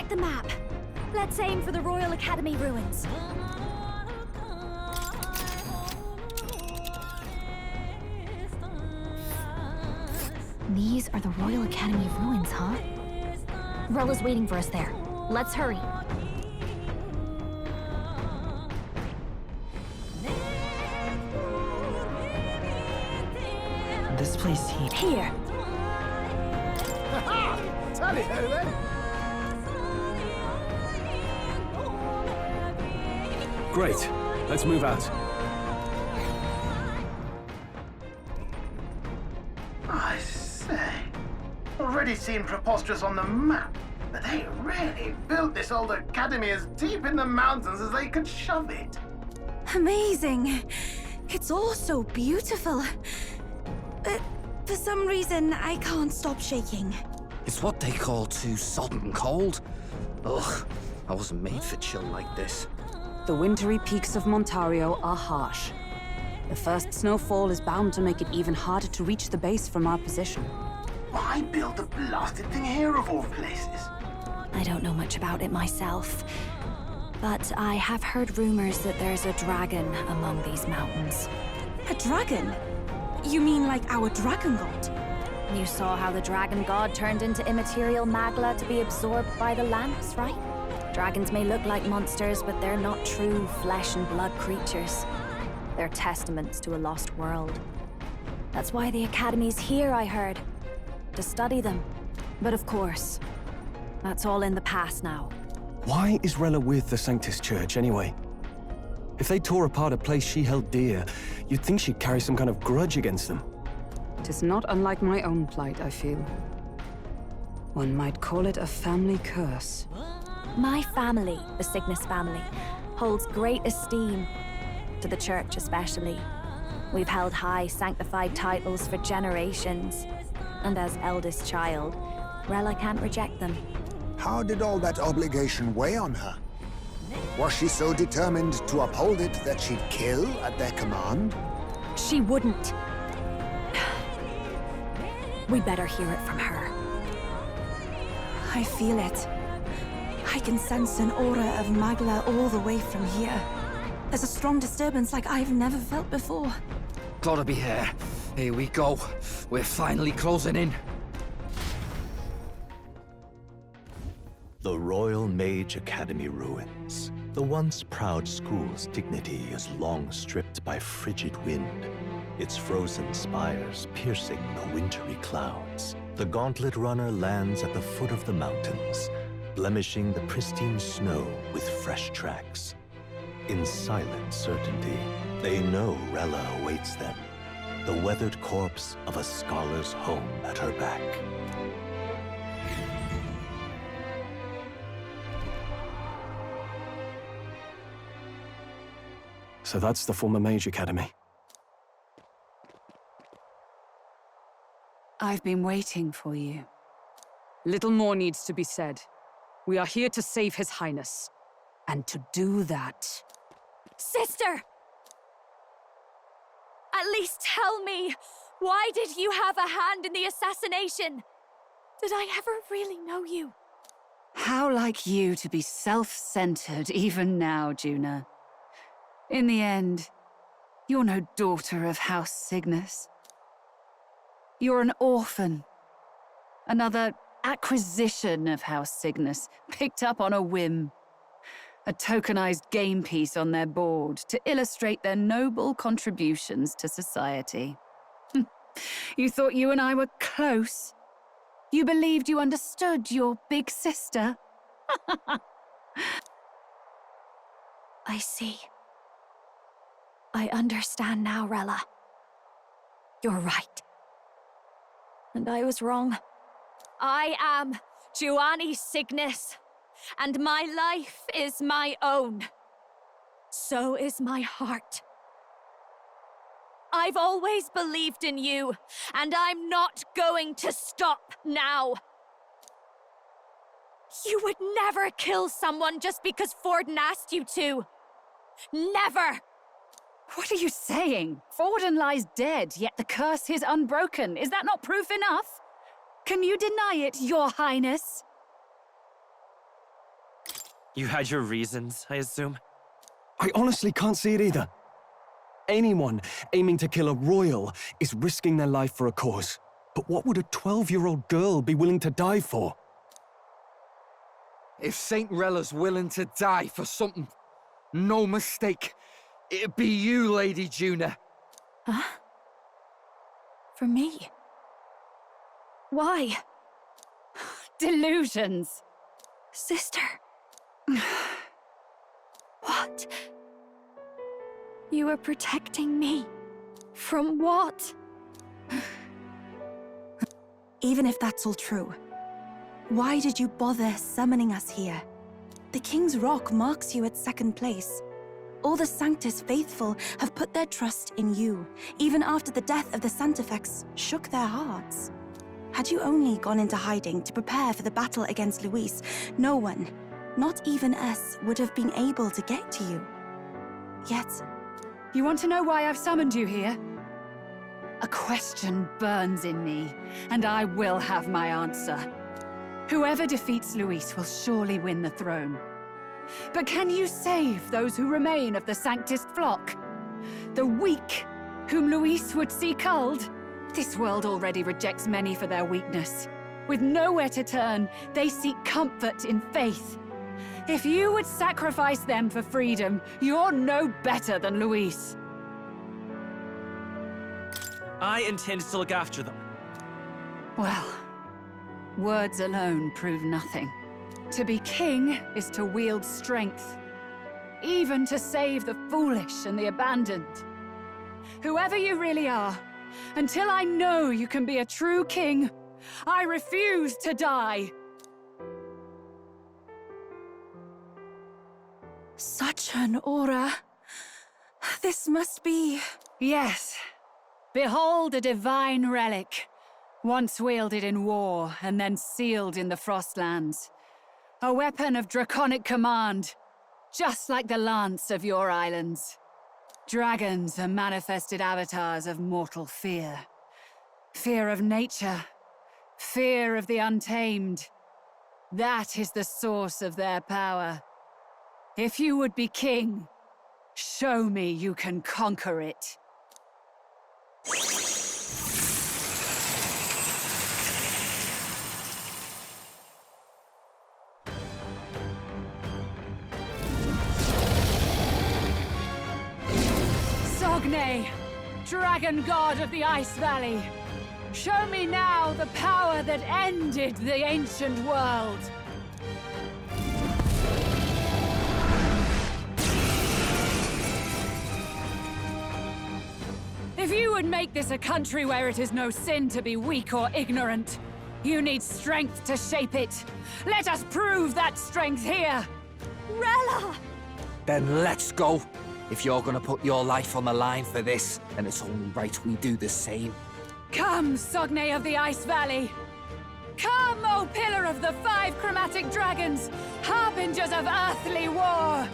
the map. Let's aim for the Royal Academy ruins. These are the Royal Academy ruins, huh? Rella's waiting for us there. Let's hurry. This place here. Here. Tally-ho then! Great. Let's move out. I say, already seen preposterous on the map, but they really built this old academy as deep in the mountains as they could shove it. Amazing. It's all so beautiful. For some reason, I can't stop shaking. It's what they call too sodden cold. Ugh, I wasn't made for chill like this. The wintry peaks of Montario are harsh. The first snowfall is bound to make it even harder to reach the base from our position. Why build a blasted thing here of all places? I don't know much about it myself, but I have heard rumors that there's a dragon among these mountains. A dragon? You mean like our dragon god? You saw how the dragon god turned into immaterial magla to be absorbed by the lamps, right? Dragons may look like monsters, but they're not true flesh and blood creatures. They're testaments to a lost world. That's why the Academy's here, I heard. To study them. But of course, that's all in the past now. Why is Rella with the Sanctus Church, anyway? If they tore apart a place she held dear, you'd think she'd carry some kind of grudge against them. It is not unlike my own plight, I feel. One might call it a family curse. My family, the Cygnus family, holds great esteem, to the Church especially. We've held high sanctified titles for generations, and as eldest child, Rella can't reject them. How did all that obligation weigh on her? Was she so determined to uphold it that she'd kill at their command? She wouldn't. We better hear it from her. I feel it. I can sense an aura of Magla all the way from here. There's a strong disturbance like I've never felt before. Gotta be here. Here we go. We're finally closing in. The Royal Mage Academy ruins. The once proud school's dignity is long stripped by frigid wind, its frozen spires piercing the wintry clouds. The gauntlet runner lands at the foot of the mountains, blemishing the pristine snow with fresh tracks. In silent certainty, they know Rella awaits them, the weathered corpse of a scholar's home at her back. So that's the former Mage Academy. I've been waiting for you. Little more needs to be said. We are here to save His Highness. And to do that... Sister! At least tell me, why did you have a hand in the assassination? Did I ever really know you? How like you to be self-centered even now, Juna. In the end, you're no daughter of House Cygnus. You're an orphan. Another acquisition of House Cygnus, picked up on a whim. A tokenized game piece on their board to illustrate their noble contributions to society. You thought you and I were close? You believed you understood your big sister? I see. I understand now, Rella. You're right. And I was wrong. I am Giovanni Cygnus, and my life is my own. So is my heart. I've always believed in you, and I'm not going to stop now. You would never kill someone just because Forden asked you to. Never! What are you saying? Forden lies dead, yet the curse is unbroken. Is that not proof enough? Can you deny it, Your Highness? You had your reasons, I assume? I honestly can't see it either. Anyone aiming to kill a royal is risking their life for a cause. But what would a 12-year-old girl be willing to die for? If Saint Rella's willing to die for something, no mistake, it'd be you, Lady Juna. Huh? For me? Why? Delusions. Sister. What? You were protecting me. From what? Even if that's all true, why did you bother summoning us here? The King's Rock marks you at second place. All the Sanctus faithful have put their trust in you, even after the death of the Santafex shook their hearts. Had you only gone into hiding to prepare for the battle against Luis, no one, not even us, would have been able to get to you. Yet... You want to know why I've summoned you here? A question burns in me, and I will have my answer. Whoever defeats Luis will surely win the throne. But can you save those who remain of the Sanctist flock? The weak, whom Luis would see culled? This world already rejects many for their weakness. With nowhere to turn, they seek comfort in faith. If you would sacrifice them for freedom, you're no better than Luis. I intend to look after them. Well, words alone prove nothing. To be king is to wield strength, even to save the foolish and the abandoned. Whoever you really are, until I know you can be a true king, I refuse to die. Such an aura. This must be... Yes. Behold a divine relic, once wielded in war and then sealed in the Frostlands. A weapon of draconic command, just like the lance of your islands. Dragons are manifested avatars of mortal fear. Fear of nature, fear of the untamed. That is the source of their power. If you would be king, show me you can conquer it. Sogne, dragon god of the Ice Valley, show me now the power that ended the ancient world. If you would make this a country where it is no sin to be weak or ignorant, you need strength to shape it. Let us prove that strength here. Rella! Then let's go. If you're gonna put your life on the line for this, then it's only right we do the same. Come, Sogne of the Ice Valley. Come, O Pillar of the 5 Chromatic Dragons, harbingers of earthly war.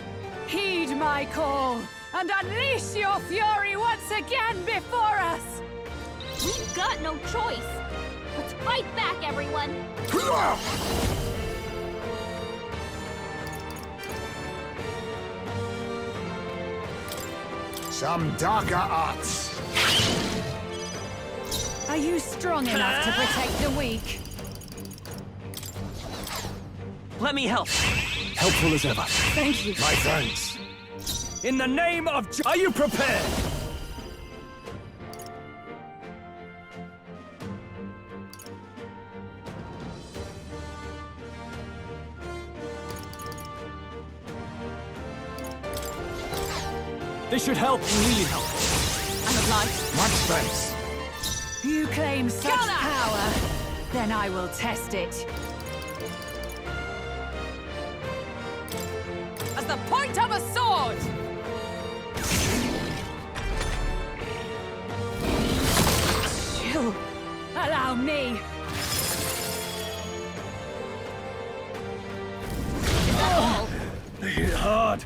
Heed my call, and unleash your fury once again before us! We've got no choice! Let's fight back, everyone! Some darker arts. Are you strong enough to protect the weak? Let me help. Helpful as ever. Thank you. My thanks. In the name of... Are you prepared? This should help. We need help. I'm obliged. Much thanks. You claim such power, then I will test it. As the point of a sword! You allow me. Is that all? They hit hard.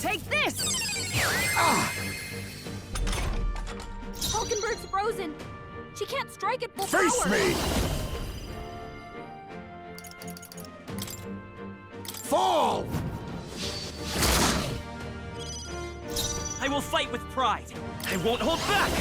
Take this! Hulkenberg's frozen! She can't strike at full Face power! me! Fall! I will fight with pride. I won't hold back!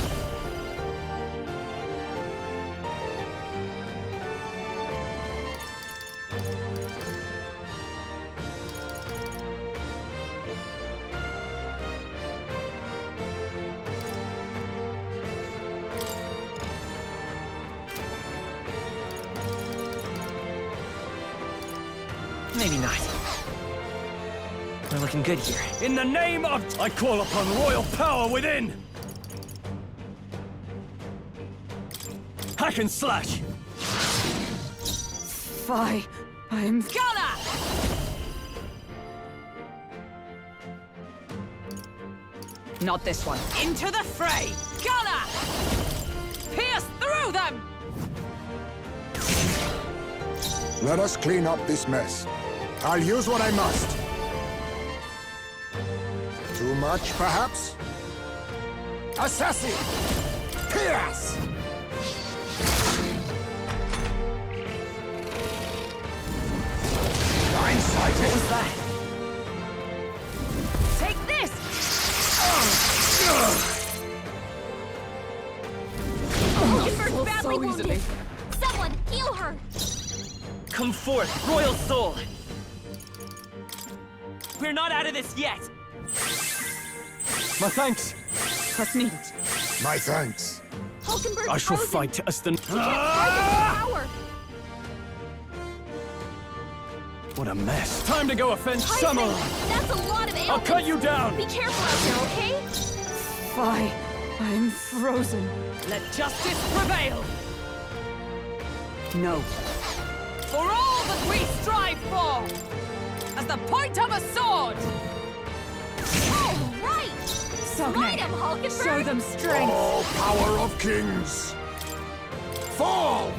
Maybe not. We're looking good here. In the name of... I call upon royal power within! Hack and slash! Fie, I'm... Gonna! Not this one. Into the fray! Gonna! Pierce through them! Let us clean up this mess. I'll use what I must. Too much, perhaps? Assassin! Pierce! Blindsided! What was that? Take this! Hulkenberg's badly wounded. Someone heal her. Come forth, royal soul! We're not out of this yet! My thanks! That's needed. My thanks. Hulkenberg's I shall frozen. fight as the... He can't fight his power. What a mess. Time to go offend Heisman, Samurai! that's a lot of ailments. I'll cut you down! Be careful out there, okay? Fie, I'm frozen. Let justice prevail! No. For all that we strive for! As the point of a sword! All right. Smite him, Hulkenberg. Show them strength! Oh, power of kings! Fall!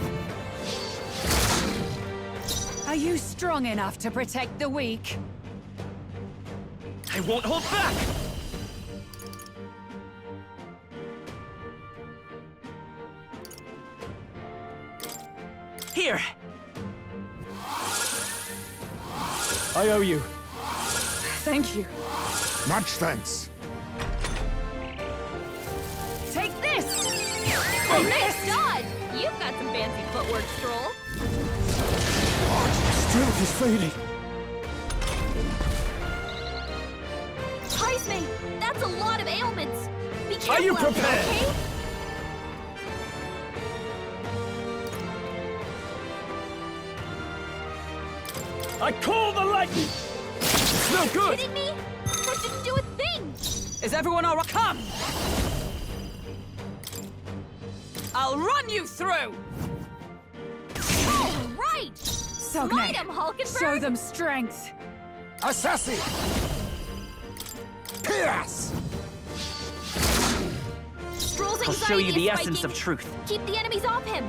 Are you strong enough to protect the weak? I won't hold back! Here! I owe you. Thank you. Much thanks. Take this! Oh, nice God! You've got some fancy footwork, Stroll. Strength is fading. Heisman, that's a lot of ailments. Be careful Are you out there, prepared? okay? I call the lightning! It's no good! Kidding me? That didn't do a thing. Is everyone all right? Come! I'll run you through! All right. Sogne, Smite him, Hulkenberg. show them strength! Assassin! Pierce! Stroll's I'll show you anxiety the is essence spiking. of truth. Keep the enemies off him.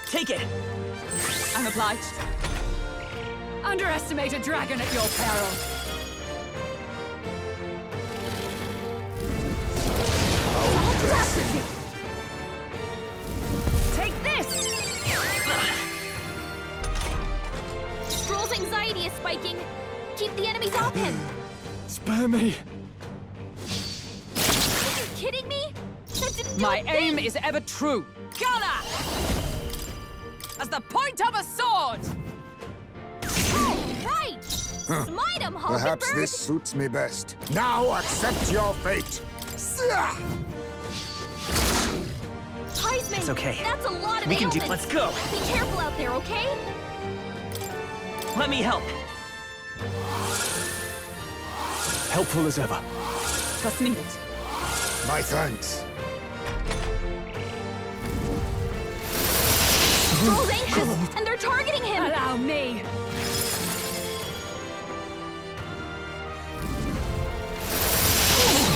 Take it! I'm obliged. Underestimate a dragon at your peril. Take this! Stroll's anxiety is spiking. Keep the enemies off him. Spare me! Are you kidding me? That didn't do My a thing. aim is ever true. Gonna! As the point of a sword! All right. Smite him, Hulkenberg. Perhaps this suits me best. Now accept your fate. Sia! Heisman, It's okay. That's a lot of We can ailments. let's go! Be careful out there, okay? Let me help! Helpful as ever. That's needed. My thanks. Stroll's anxious, and they're targeting him. Allow me!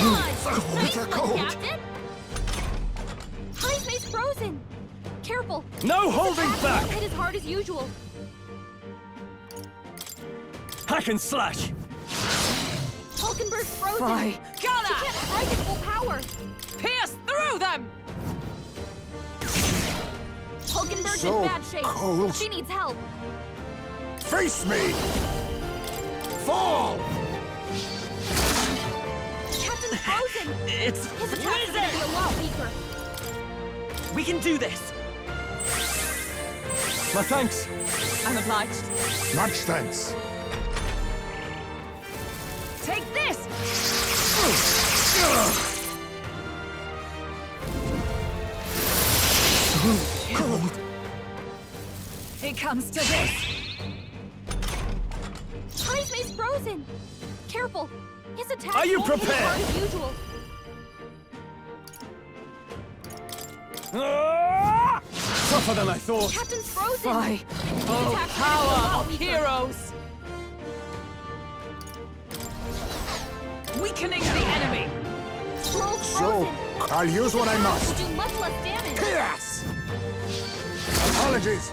Nice one, cold. Captain. Heisman's frozen. Careful. No holding Attack back! won't hit as hard as usual. Hack and slash! Hulkenberg's frozen. Fie. She Gonna! can't strike at full power. Pierce through them! Hulkenberg's So in bad shape. cold. She needs help. Finish Face me! Fall! Captain's frozen! It's His attack's gonna be a lot weaker. We can do this. My thanks. I'm obliged. Much thanks. Take this! Cold. It comes to this. Heismay's frozen! Careful! His attack Are you won't hit prepared? as hard as usual. Tougher than I thought. Captain's frozen! By His attack's gonna be a lot power of weaker. heroes! Weakening the enemy! Scroll's So, frozen! I'll use what I Will must. do much less damage. Yes! Apologies.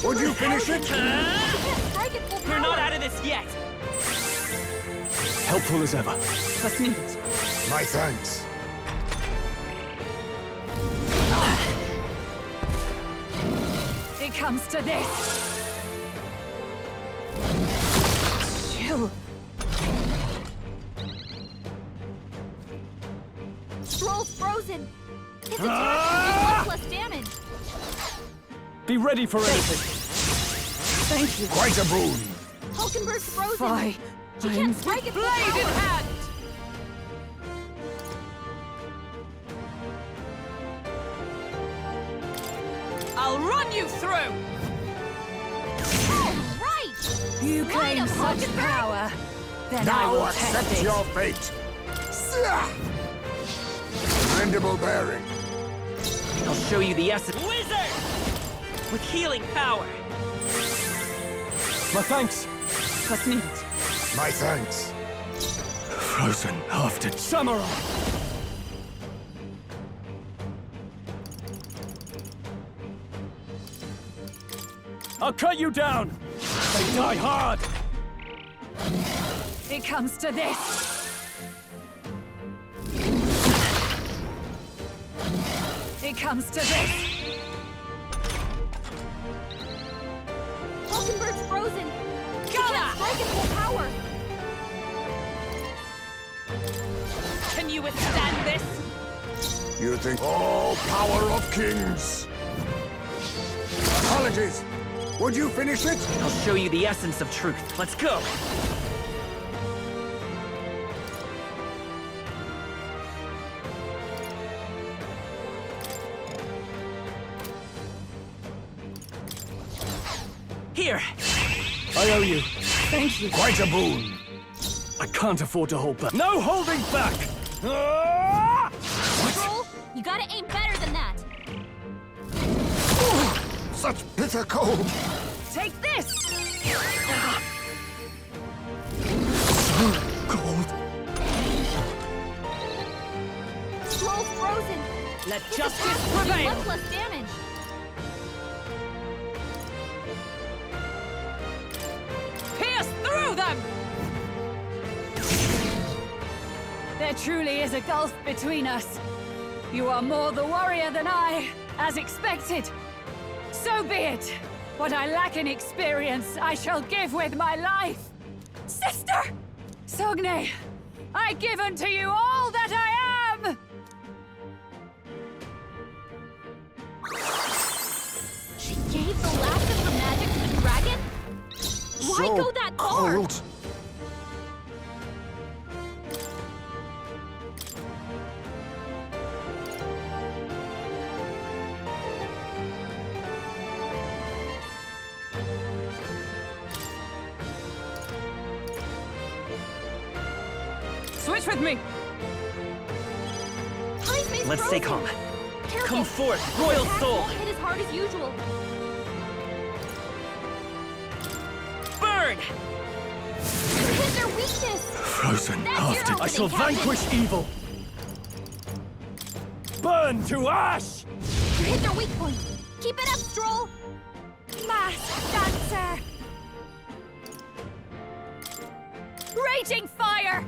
Would you finish it? You can't strike at full power. We're not out of this yet. Helpful as ever. Was needed. My thanks. It comes to this. Chill. Scroll's frozen! His attack will do much less damage. Be ready for anything. Thank you. Quite a boon. Hulkenberg's frozen! By She can't strike at full blade in power. hand! I'll run you through! All right! You Light claim of such Hulkenberg. power, then I Now will accept test it. your fate. Commendable bearing. I'll show you the essence. Wizard! With healing power. My thanks. Was needed. My thanks. Frozen after Samurai. I'll cut you down. They die hard. It comes to this. It comes to this. Hulkenberg's frozen! She Gala! can't strike at full power. Can you withstand this? You think all power of kings. Apologies. Would you finish it? I'll show you the essence of truth. Let's go. Here. I owe you. Thank you. Quite a boon. I can't afford to hold back. No holding back! Scroll, you gotta aim better than that. Such bitter cold. Take this! Cold. Scroll's frozen! Let His justice attack will do prevail! much less damage. Pierce through them! There truly is a gulf between us. You are more the warrior than I, as expected. So be it. What I lack in experience, I shall give with my life. Sister! Sogne, I give unto you all that I am! She gave the last of her magic to the dragon? Why So go that far? cold. Switch with me! Heismay's Let's stay frozen. calm. Careful. Come forth, His Royal attack Soul. won't hit as hard as usual. Burn! You hit their weakness. Frozen That's your after. I opening, shall Captain. vanquish evil. Burn to ash! You hit their weak point. Keep it up, Stroll. Mass Dancer. Raging fire!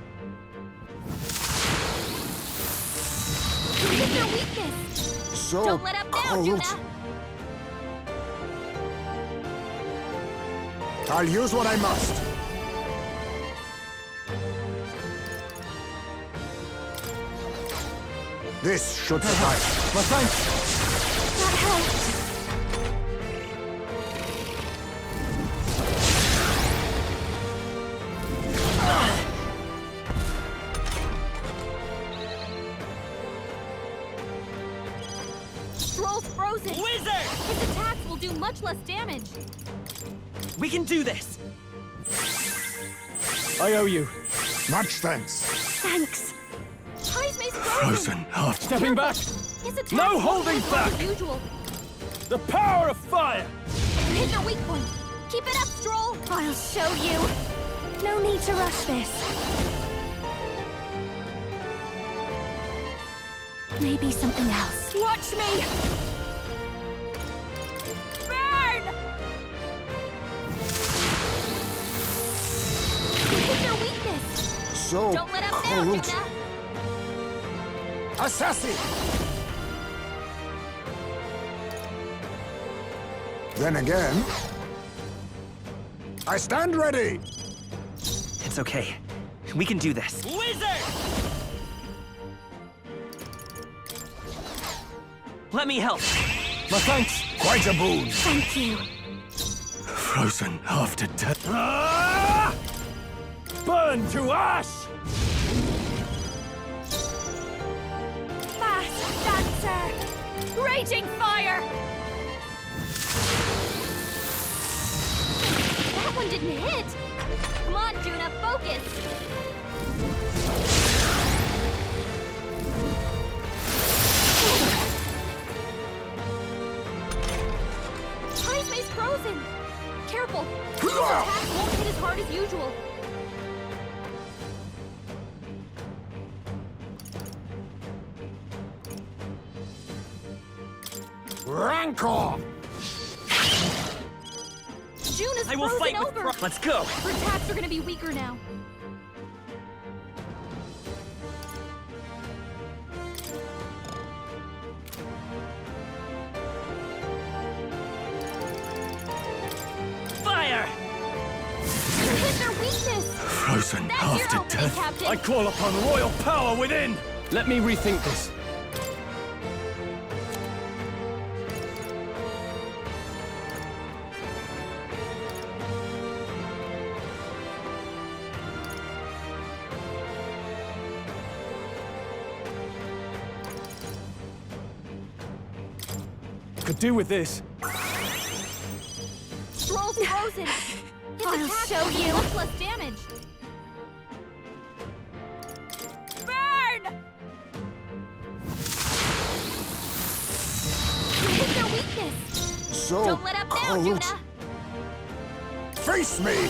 You hit their weakness. So Don't let up now, cold. Juna. I'll use what I must. This should suffice. My thanks. That helped. Stroll's frozen. Wizard! His attacks will do much less damage. We can do this! I owe you. Much thanks. Thanks. Heisme's Frozen half. Stepping back. His attacks No won't holding hit as back! usual. The power of fire! You hit their weak point. Keep it up, Stroll. I'll show you. No need to rush this. Maybe something else. Watch me! Burn! You hit their weakness. So Don't let up now, cold. Juna. Assassin! Then again, I stand ready. It's okay. We can do this. Wizard! Let me help. My thanks. Quite a boon. Thank you. Frozen half to death. Ah! Burn to ash! Fast dancer! Raging fire! That one didn't hit! Come on, Juna, focus! Heisme's frozen! Careful! His attacks won't hit as hard as usual. Rancor! Juna's I will frozen fight over! with Let's go! Her attacks are gonna be weaker now. Fire! You hit their weakness! Frozen That's half your to opening, death. Captain! I call upon royal power within! Let me rethink this. Could do with this. Stroll's frozen! His I'll attacks show will do you. much less damage. Burn! You hit their weakness. So Don't let up now, cold. Juna. Face me!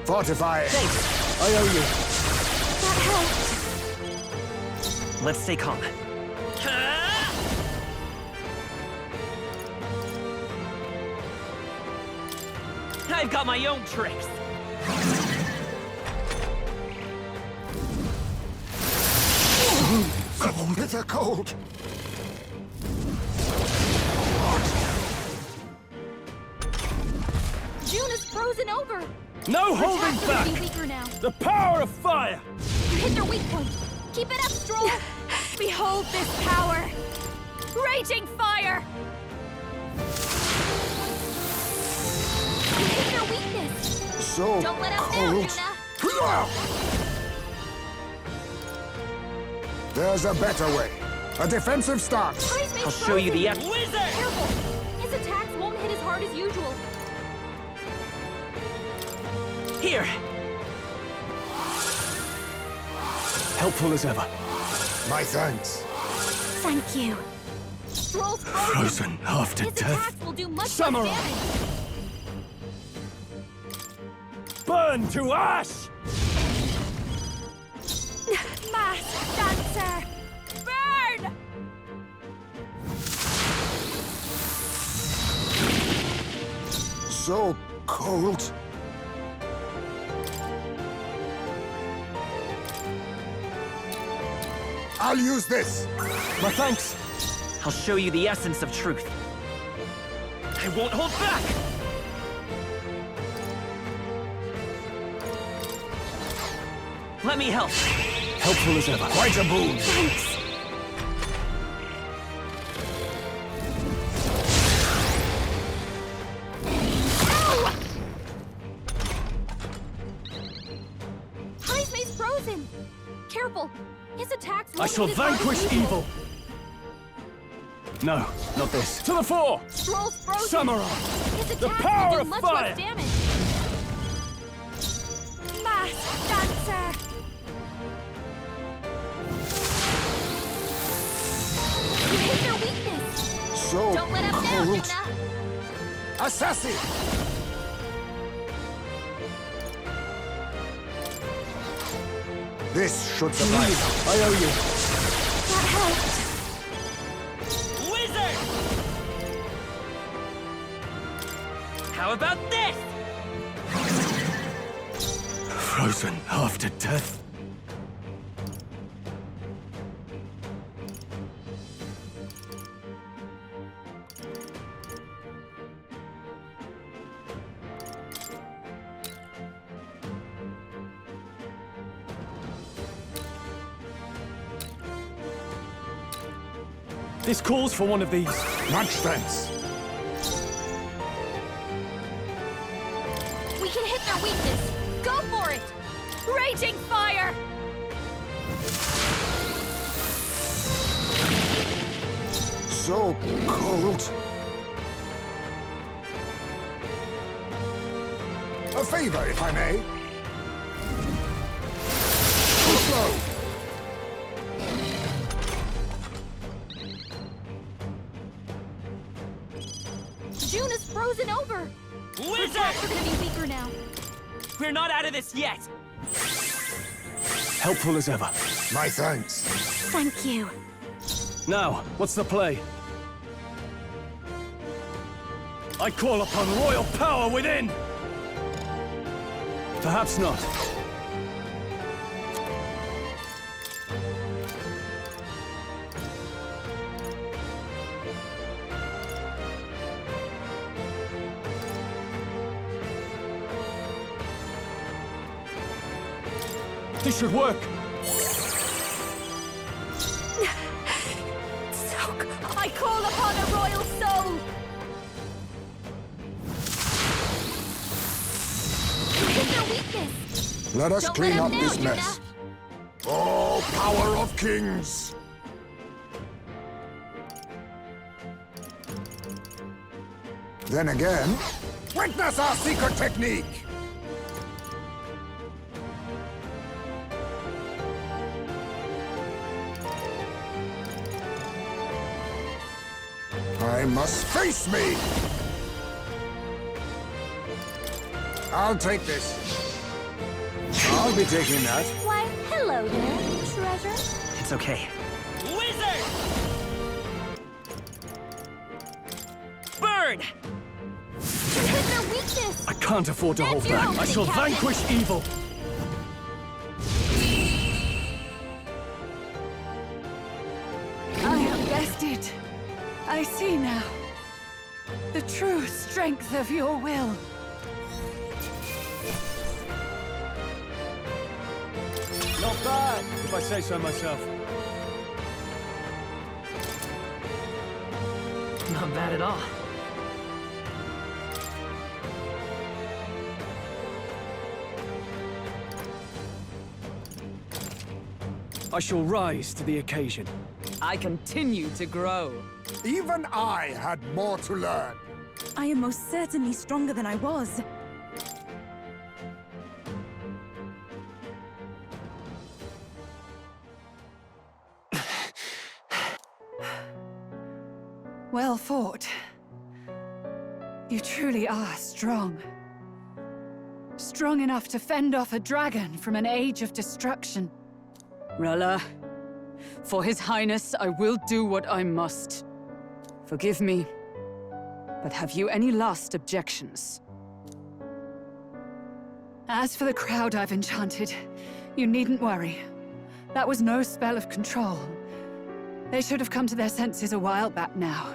Fortify. Thanks! I owe you. That helped. Let's stay calm. I've got my own tricks! Cold. They're cold. Juna's frozen over. No Her holding attacks are back! gonna be weaker now. The power of fire! You hit their weak point. Keep it up, Stroll. Behold this power. Raging fire. You hit their weakness. So Don't let up now, cold. Juna. There's a better way. A defensive stance. Heisme's I'll show you the frozen. Wizard! Careful. His attacks won't hit as hard as usual. Here! Helpful as ever. My thanks. Thank you. Stroll's frozen. Frozen half to His death. attacks will do much Samurai. less damage. Burn to ash! Masked dancer. Burn! So cold. I'll use this. My thanks. I'll show you the essence of truth. I won't hold back! Let me help. Helpful as ever. Quite a boon. Thanks. Heisme's frozen! Careful! His attacks I won't shall hit as hard as vanquish usual. evil. No, not this. To the fore! Stroll's frozen! Samurai! His The attacks power will do of much fire! less damage! Masked Dancer! You hit their weakness! So Don't let up now, cold. Juna! Assassin! This should suffice. I owe you. That helped. Wizard! How about this? Frozen after death. This calls for one of these. Much thanks. We can hit their weakness! Go for it! Raging fire! So cold. A favor, if I may. Too slow. Juna's frozen over! Wizard! Attacks are gonna be weaker now. We're not out of this yet! Helpful as ever. My thanks. Thank you. Now, what's the play? I call upon royal power within! Perhaps not. This should work. Soak! I call upon a royal soul! You hit their weakness! Let us Don't clean let up up now, this Juna. mess. Oh, power of kings! Then again, witness our secret technique! I must face me! I'll take this. I'll be taking that. Why, hello there, treasure. It's okay. Wizard! Burn! You hit their weakness! I can't afford to That's hold your back. I opening, shall Captain. vanquish evil. I am bested. I see now. The true strength of your will. Not bad, if I say so myself. Not bad at all. I shall rise to the occasion. I continue to grow. Even I had more to learn. I am most certainly stronger than I was. Well fought. You truly are strong. Strong enough to fend off a dragon from an age of destruction. Rella, for His Highness, I will do what I must. Forgive me, but have you any last objections? As for the crowd I've enchanted, you needn't worry. That was no spell of control. They should have come to their senses a while back now.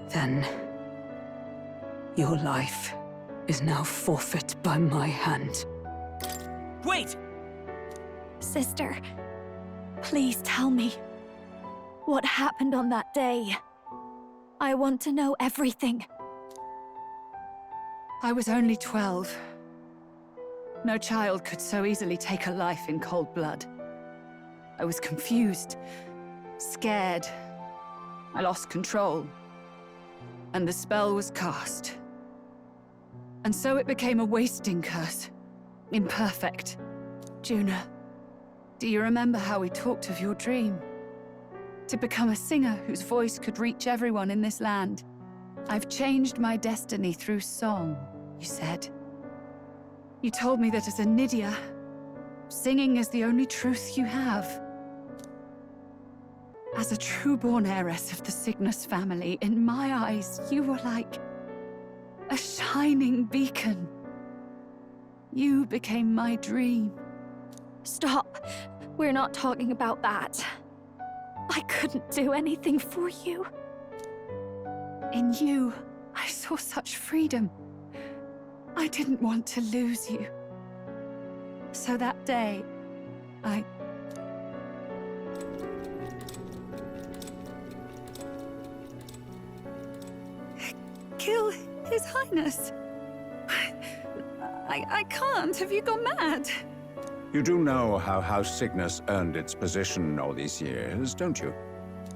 Then, your life is now forfeit by my hand. Wait! Sister, please tell me. What happened on that day? I want to know everything. I was only 12. No child could so easily take a life in cold blood. I was confused, scared. I lost control. And the spell was cast. And so it became a wasting curse. Imperfect. Juna, do you remember how we talked of your dream? To become a singer whose voice could reach everyone in this land. I've changed my destiny through song, you said. You told me that as a Nydia, singing is the only truth you have. As a true-born heiress of the Cygnus family, in my eyes, you were like a shining beacon. You became my dream. Stop. We're not talking about that. I couldn't do anything for you. In you, I saw such freedom. I didn't want to lose you. So that day, I... kill His Highness. I can't. Have you gone mad? You do know how House Cygnus earned its position all these years, don't you?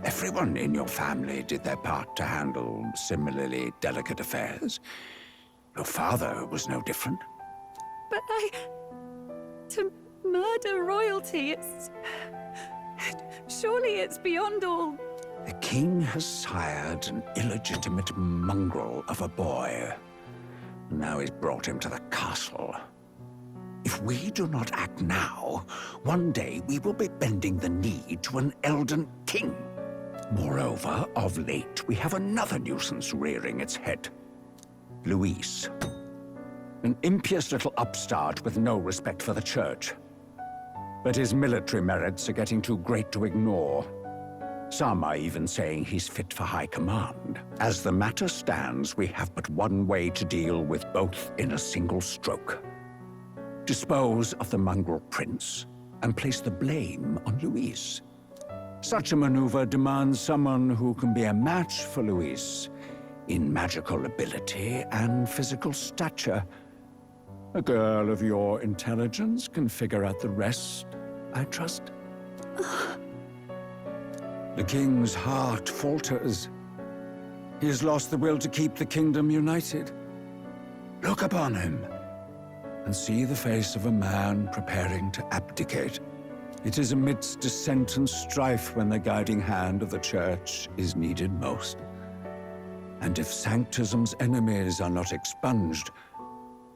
Everyone in your family did their part to handle similarly delicate affairs. Your father was no different. But to murder royalty, surely it's beyond all... The king has sired an illegitimate mongrel of a boy. Now he's brought him to the castle. If we do not act now, one day we will be bending the knee to an Elden king. Moreover, of late, we have another nuisance rearing its head. Luis. An impious little upstart with no respect for the church. But his military merits are getting too great to ignore. Some are even saying he's fit for high command. As the matter stands, we have but one way to deal with both in a single stroke. Dispose of the mongrel prince and place the blame on Luis. Such a maneuver demands someone who can be a match for Luis in magical ability and physical stature. A girl of your intelligence can figure out the rest, I trust. The king's heart falters. He has lost the will to keep the kingdom united. Look upon him and see the face of a man preparing to abdicate. It is amidst dissent and strife when the guiding hand of the church is needed most. And if Sanctism's enemies are not expunged,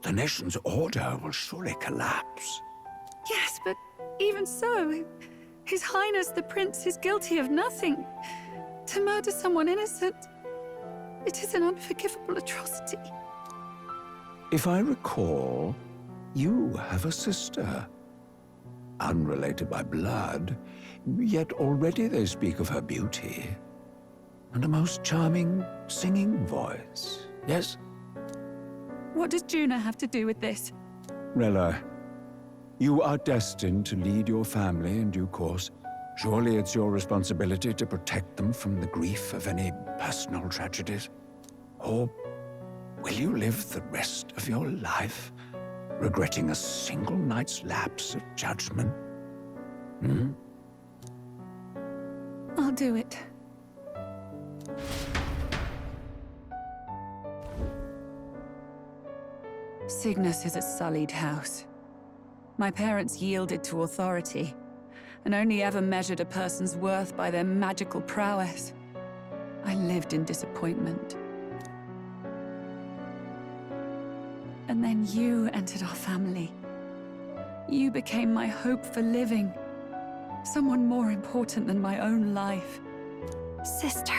the nation's order will surely collapse. Yes, but even so, His Highness the Prince is guilty of nothing. To murder someone innocent, it is an unforgivable atrocity. If I recall, you have a sister. Unrelated by blood, yet already they speak of her beauty. And a most charming singing voice, yes? What does Juna have to do with this? Rella, you are destined to lead your family in due course. Surely it's your responsibility to protect them from the grief of any personal tragedies. Or will you live the rest of your life regretting a single night's lapse of judgment? I'll do it. Cygnus is a sullied house. My parents yielded to authority, and only ever measured a person's worth by their magical prowess. I lived in disappointment. And then you entered our family. You became my hope for living. Someone more important than my own life. Sister.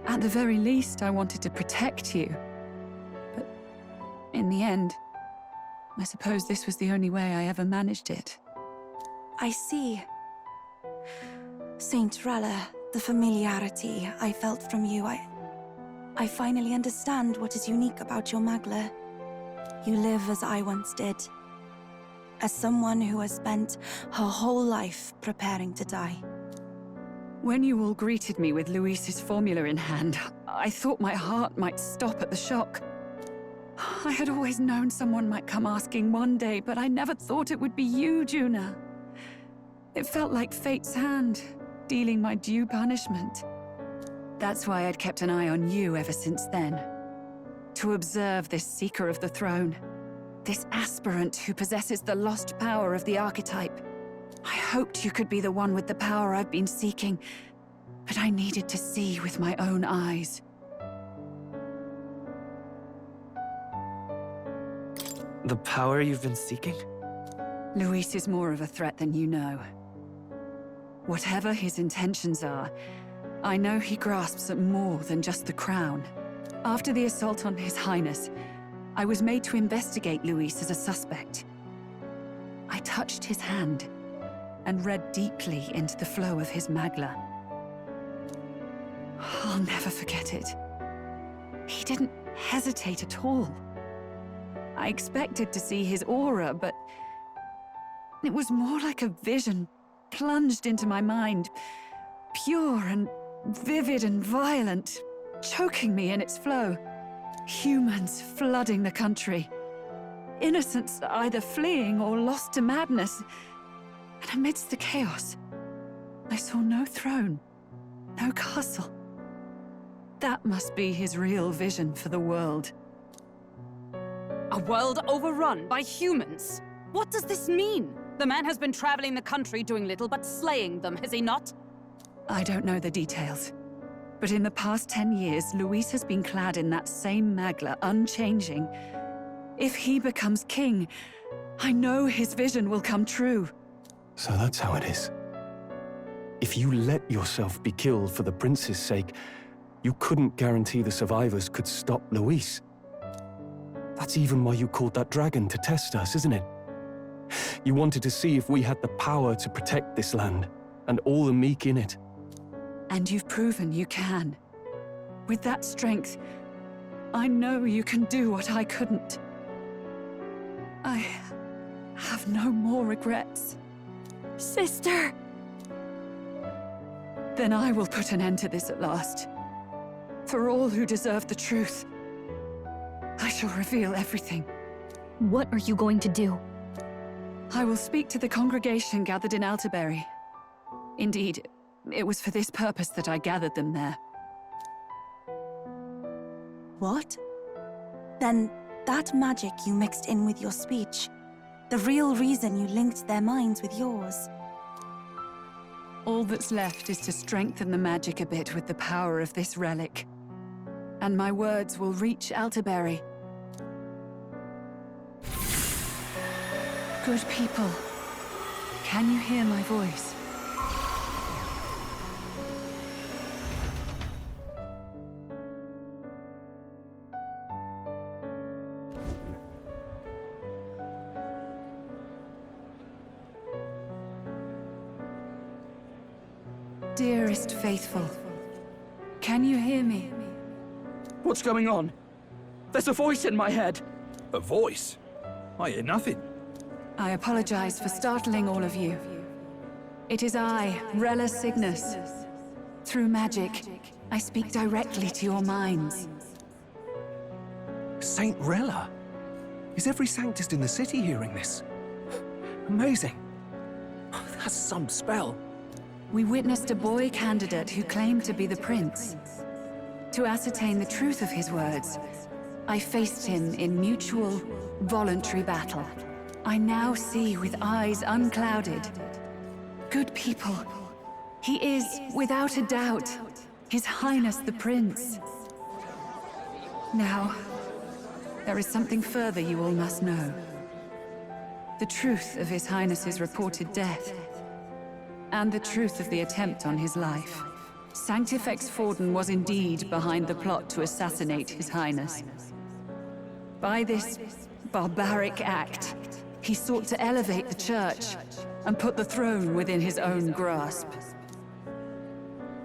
At the very least, I wanted to protect you. But in the end, I suppose this was the only way I ever managed it. I see. Saint Rella, the familiarity I felt from you, I finally understand what is unique about your Magla. You live as I once did. As someone who has spent her whole life preparing to die. When you all greeted me with Luis's formula in hand, I thought my heart might stop at the shock. I had always known someone might come asking one day, but I never thought it would be you, Juna. It felt like fate's hand, dealing my due punishment. That's why I'd kept an eye on you ever since then. To observe this seeker of the throne. This aspirant who possesses the lost power of the archetype. I hoped you could be the one with the power I've been seeking, but I needed to see with my own eyes. The power you've been seeking? Luis is more of a threat than you know. Whatever his intentions are, I know he grasps at more than just the crown. After the assault on His Highness, I was made to investigate Luis as a suspect. I touched his hand and read deeply into the flow of his Magla. I'll never forget it. He didn't hesitate at all. I expected to see his aura, but it was more like a vision plunged into my mind, pure and vivid and violent, choking me in its flow. Humans flooding the country. Innocents either fleeing or lost to madness. And amidst the chaos, I saw no throne, no castle. That must be his real vision for the world. A world overrun by humans? What does this mean? The man has been traveling the country doing little but slaying them, has he not? I don't know the details. But in the past 10 years, Luis has been clad in that same Magla, unchanging. If he becomes king, I know his vision will come true. So that's how it is. If you let yourself be killed for the prince's sake, you couldn't guarantee the survivors could stop Luis. That's even why you called that dragon to test us, isn't it? You wanted to see if we had the power to protect this land, and all the meek in it. And you've proven you can. With that strength, I know you can do what I couldn't. I have no more regrets. Sister! Then I will put an end to this at last. For all who deserve the truth. I shall reveal everything. What are you going to do? I will speak to the congregation gathered in Alterbury. Indeed, it was for this purpose that I gathered them there. What? Then that magic you mixed in with your speech, the real reason you linked their minds with yours. All that's left is to strengthen the magic a bit with the power of this relic. And my words will reach Alterbury. Good people, can you hear my voice? Dearest faithful, can you hear me? What's going on? There's a voice in my head. A voice? I hear nothing. I apologize for startling all of you. It is I, RELLA Cygnus. Through magic, I speak directly to your minds. Saint Rella? Is every Sanctist in the city hearing this? Amazing. That's some spell. We witnessed a boy candidate who claimed to be the prince. To ascertain the truth of his words, I faced him in mutual, voluntary battle. I now see with eyes unclouded. Good people, he is, without a doubt, His Highness the Prince. Now, there is something further you all must know. The truth of His Highness's reported death, and the truth of the attempt on his life. Sanctifex Forden was indeed behind the plot to assassinate His Highness. By this barbaric act, he sought to elevate the church and put the throne within his own grasp.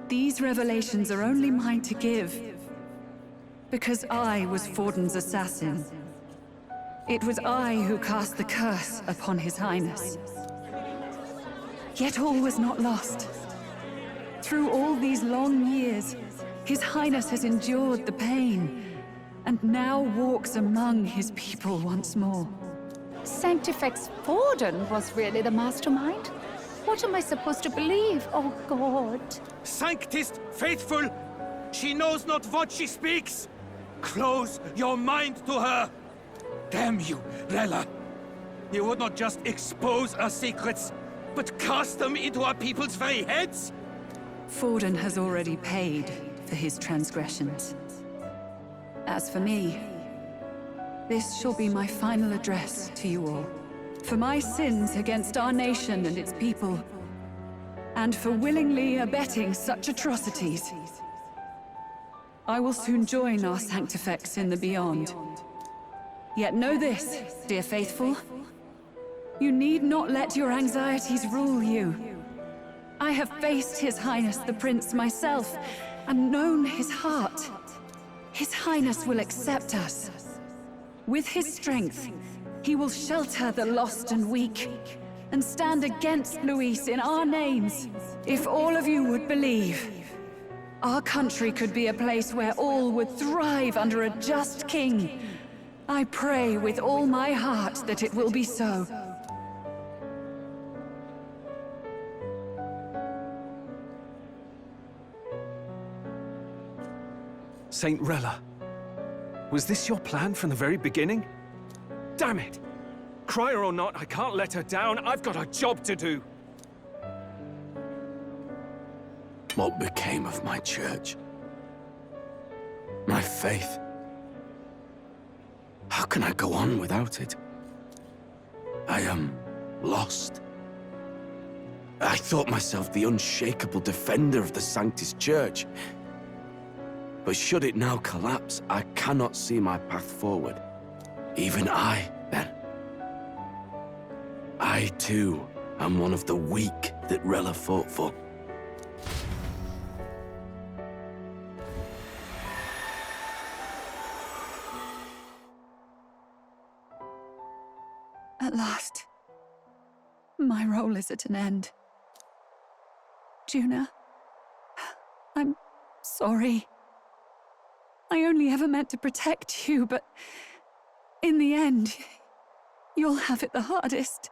These revelations are only mine to give, because I was Forden's assassin. It was I who cast the curse upon His Highness. Yet all was not lost. Through all these long years, His Highness has endured the pain, and now walks among his people once more. Sanctifex Forden was really the mastermind? What am I supposed to believe? Oh, God. Sanctist faithful! She knows not what she speaks! Close your mind to her! Damn you, ReLLA! You would not just expose our secrets, but cast them into our people's very heads? Forden has already paid for his transgressions. As for me, this shall be my final address to you all. For my sins against our nation and its people, and for willingly abetting such atrocities, I will soon join our Sanctifex in the beyond. Yet know this, dear faithful, you need not let your anxieties rule you. I have faced His Highness the Prince myself, and known his heart. His Highness will accept us. With his strength, he will shelter the lost and weak, and stand against Luis in our names. If all of you would believe, our country could be a place where all would thrive under a just king. I pray with all my heart that it will be so. Saint ReLLA, was this your plan from the very beginning? Damn it! Crier or not, I can't let her down. I've got a job to do. What became of my church? My faith? How can I go on without it? I am lost. I thought myself the unshakable defender of the Sanctus Church. But should it now collapse, I cannot see my path forward. Even I, then. I, too, am one of the weak that ReLLA fought for. At last, my role is at an end. Juna, I'm sorry. I only ever meant to protect you, but in the end, you'll have it the hardest.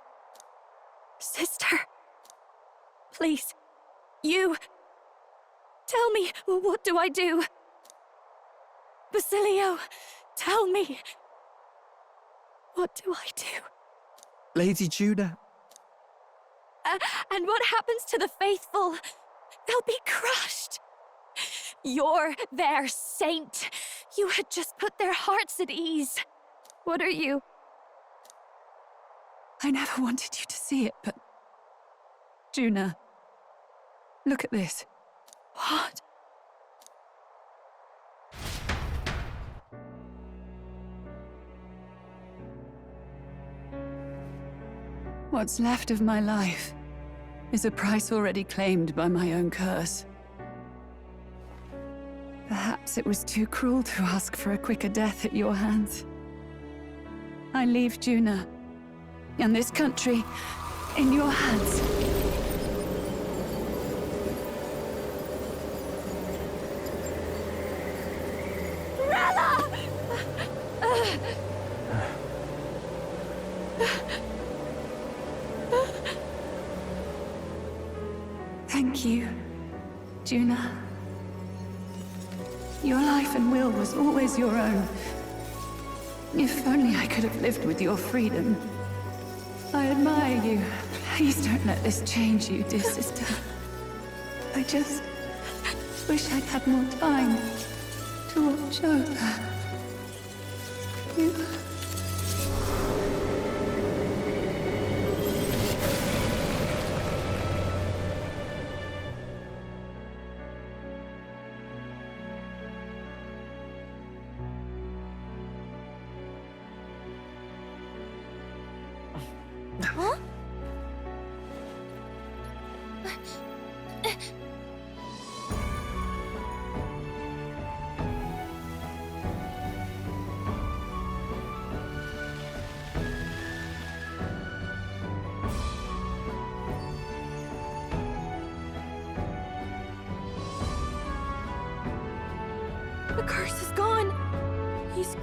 Sister, please, you... Tell me, what do I do? Basilio, tell me. What do I do? Lady Juna. And what happens to the faithful? They'll be crushed. You're their saint. You had just put their hearts at ease. What are you? I never wanted you to see it, but... Juna, look at this. What? What's left of my life is a price already claimed by my own curse. Perhaps it was too cruel to ask for a quicker death at your hands. I leave Juna and this country in your hands. ReLLA! Thank you, Juna. Your life and will was always your own. If only I could have lived with your freedom. I admire you. Please don't let this change you, dear sister. I just wish I'd had more time to watch over you.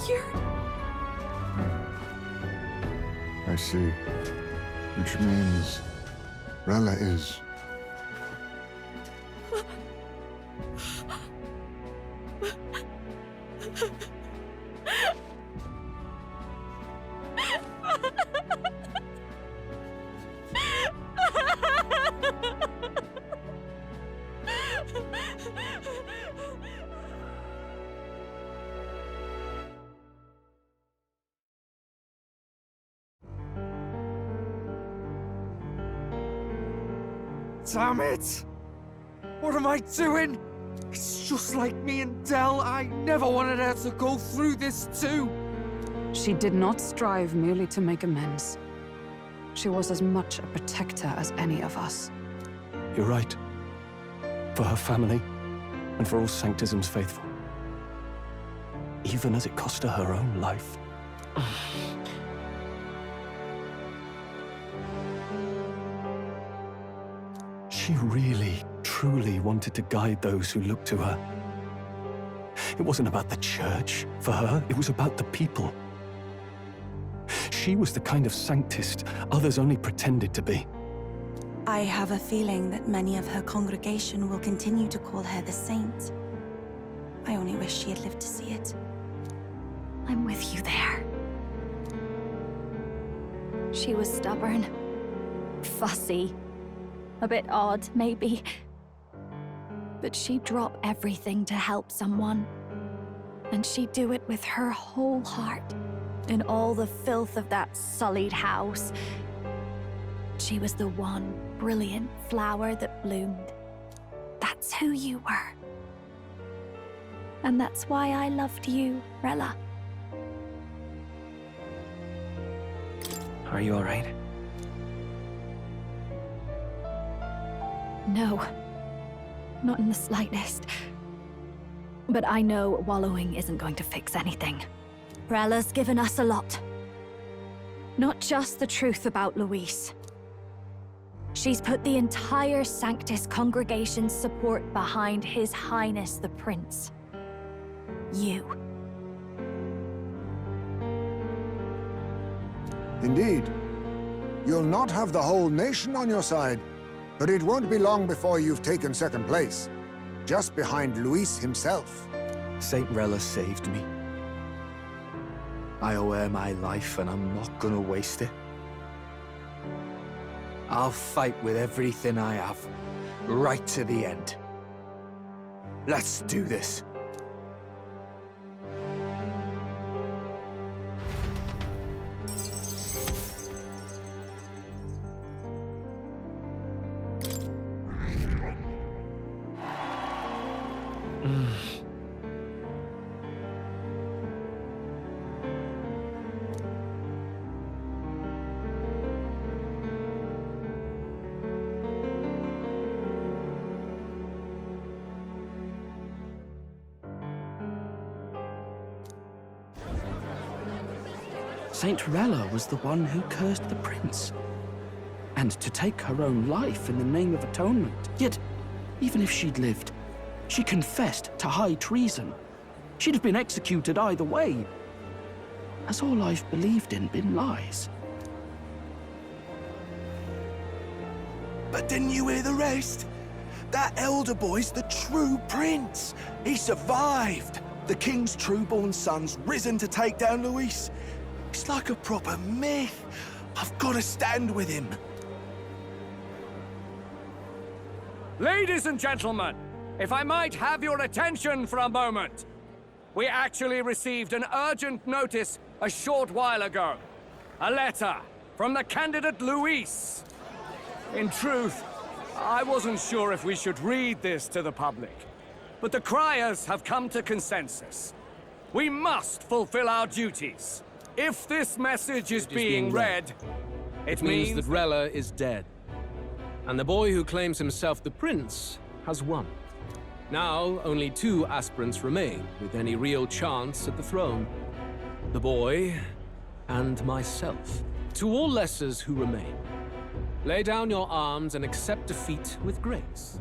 You're... I see. Which means Rella is... Damn it! What am I doing? It's just like me and Dell. I never wanted her to go through this too. She did not strive merely to make amends. She was as much a protector as any of us. You're right. For her family, and for all Sanctism's faithful. Even as it cost her her own life. She really, truly wanted to guide those who looked to her. It wasn't about the church, for her, it was about the people. She was the kind of Sanctist others only pretended to be. I have a feeling that many of her congregation will continue to call her the Saint. I only wish she had lived to see it. I'm with you there. She was stubborn, fussy, a bit odd, maybe. But she'd drop everything to help someone. And she'd do it with her whole heart. In all the filth of that sullied house, she was the one brilliant flower that bloomed. That's who you were. And that's why I loved you, Rella. Are you all right? No. Not in the slightest. But I know wallowing isn't going to fix anything. Rella's given us a lot. Not just the truth about Luis. She's put the entire Sanctus congregation's support behind His Highness the Prince. You. Indeed. You'll not have the whole nation on your side, but it won't be long before you've taken second place, just behind Luis himself. Saint Rella saved me. I owe her my life, and I'm not gonna waste it. I'll fight with everything I have, right to the end. Let's do this. Saint Rella was the one who cursed the prince. And to take her own life in the name of atonement. Yet, even if she'd lived, she confessed to high treason. She'd have been executed either way. Has all I've believed in been lies? But didn't you hear the rest? That elder boy's the true prince. He survived. The king's true-born son's risen to take down Luis. It's like a proper myth. I've got to stand with him. Ladies and gentlemen, if I might have your attention for a moment. We actually received an urgent notice a short while ago. A letter from the candidate Luis. In truth, I wasn't sure if we should read this to the public, but the criers have come to consensus. We must fulfill our duties. If this message is being read, it means that Rella is dead. And the boy who claims himself the prince has won. Now, only 2 aspirants remain with any real chance at the throne. The boy and myself. To all lessers who remain, lay down your arms and accept defeat with grace.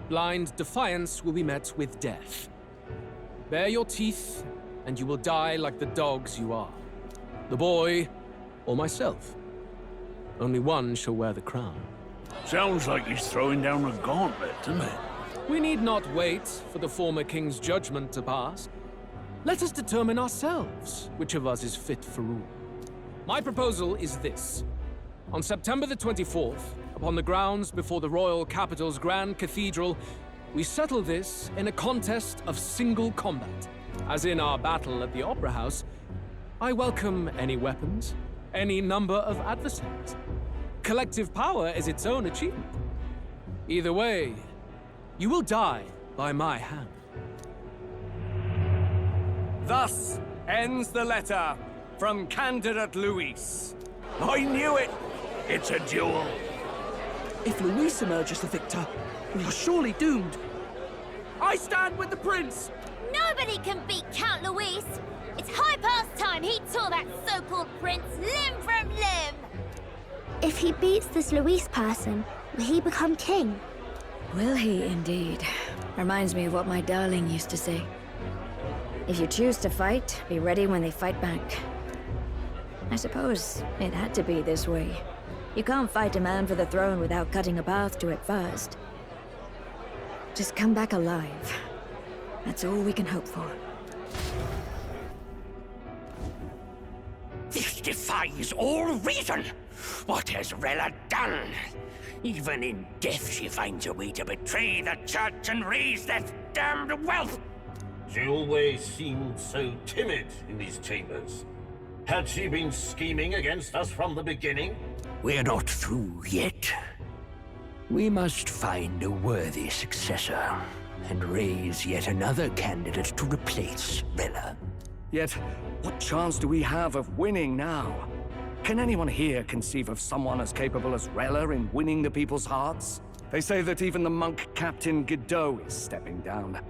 Blind defiance will be met with death. Bare your teeth and you will die like the dogs you are. The boy, or myself. Only one shall wear the crown. Sounds like he's throwing down a gauntlet, doesn't it? We need not wait for the former king's judgment to pass. Let us determine ourselves which of us is fit for rule. My proposal is this. On September the 24th, upon the grounds before the royal capital's grand cathedral, we settle this in a contest of single combat. As in our battle at the Opera House, I welcome any weapons, any number of adversaries. Collective power is its own achievement. Either way, you will die by my hand. Thus ends the letter from candidate Luis. I knew it! It's a duel. If Luis emerges the victor, we are surely doomed. I stand with the prince! Nobody can beat Count Luis! It's high past time he tore that so-called prince limb from limb! If he beats this Luis person, will he become king? Will he indeed? Reminds me of what my darling used to say. If you choose to fight, be ready when they fight back. I suppose it had to be this way. You can't fight a man for the throne without cutting a path to it first. Just come back alive. That's all we can hope for. This defies all reason! What has Rella done? Even in death she finds a way to betray the church and raise that damned wealth! She always seemed so timid in these chambers. Had she been scheming against us from the beginning? We're not through yet. We must find a worthy successor, and raise yet another candidate to replace Rella. Yet, what chance do we have of winning now? Can anyone here conceive of someone as capable as Rella in winning the people's hearts? They say that even the monk Captain Godot is stepping down.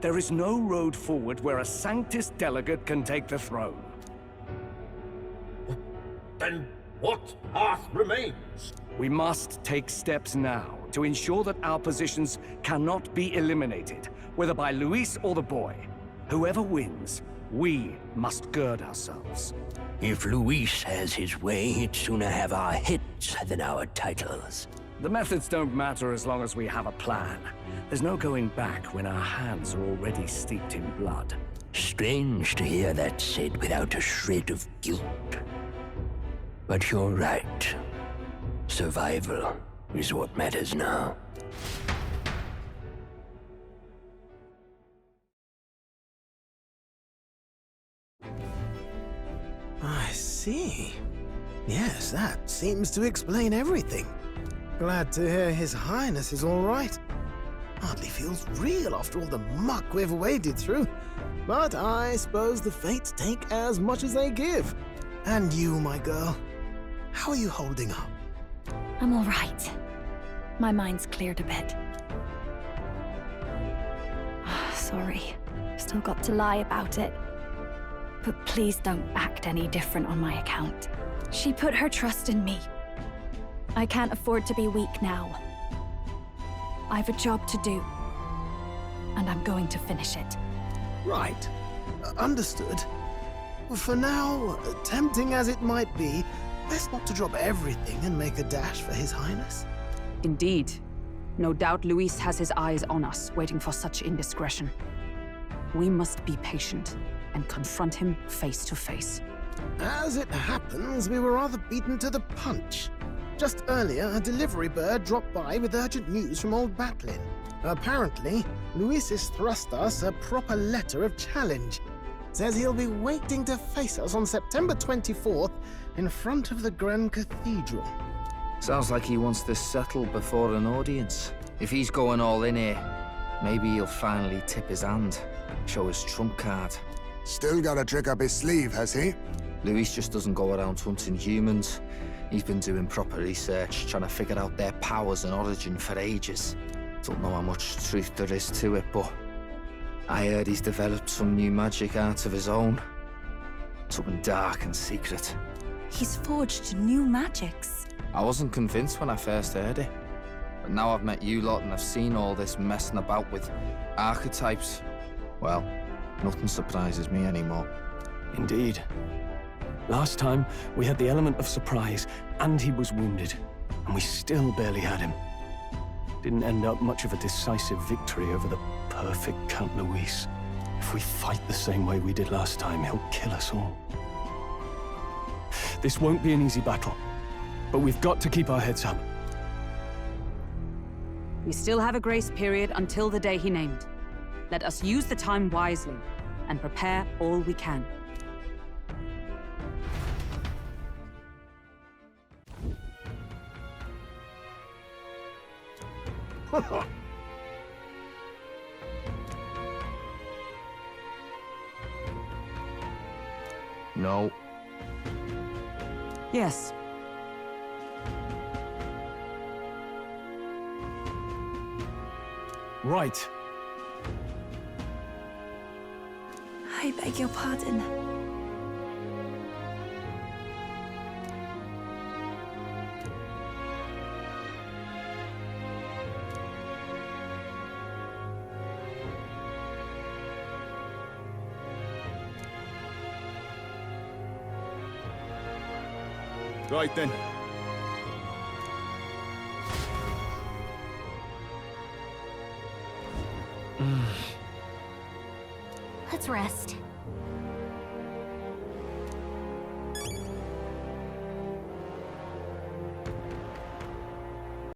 There is no road forward where a Sanctus delegate can take the throne. Then what path remains? We must take steps now to ensure that our positions cannot be eliminated, whether by Luis or the boy. Whoever wins, we must gird ourselves. If Luis has his way, he'd sooner have our heads than our titles. The methods don't matter as long as we have a plan. There's no going back when our hands are already steeped in blood. Strange to hear that said without a shred of guilt. But you're right. Survival is what matters now. I see. Yes, that seems to explain everything. Glad to hear His Highness is all right. Hardly feels real after all the muck we've waded through. But I suppose the fates take as much as they give. And you, my girl, how are you holding up? I'm all right. My mind's cleared a bit. Sorry. Still got to lie about it. But please don't act any different on my account. She put her trust in me. I can't afford to be weak now. I've a job to do. And I'm going to finish it. Right. Understood. For now, tempting as it might be, best not to drop everything and make a dash for His Highness. Indeed. No doubt Luis has his eyes on us, waiting for such indiscretion. We must be patient and confront him face to face. As it happens, we were rather beaten to the punch. Just earlier, a delivery bird dropped by with urgent news from old Batlin. Apparently, Luis has thrust us a proper letter of challenge. Says he'll be waiting to face us on September 24th in front of the Grand Cathedral. Sounds like he wants this settled before an audience. If he's going all in here, maybe he'll finally tip his hand, show his trump card. Still got a trick up his sleeve, has he? Luis just doesn't go around hunting humans. He's been doing proper research, trying to figure out their powers and origin for ages. Don't know how much truth there is to it, but I heard he's developed some new magic art of his own. Something dark and secret. He's forged new magics. I wasn't convinced when I first heard it. But now I've met you lot and I've seen all this messing about with archetypes. Well, Nothing surprises me anymore. Indeed. Last time, we had the element of surprise, and he was wounded, and we still barely had him. Didn't end up much of a decisive victory over the perfect Count Luis. If we fight the same way we did last time, he'll kill us all. This won't be an easy battle, but we've got to keep our heads up. We still have a grace period until the day he named. Let us use the time wisely and prepare all we can. No. Yes. Right. I beg your pardon. Right then. Let's rest.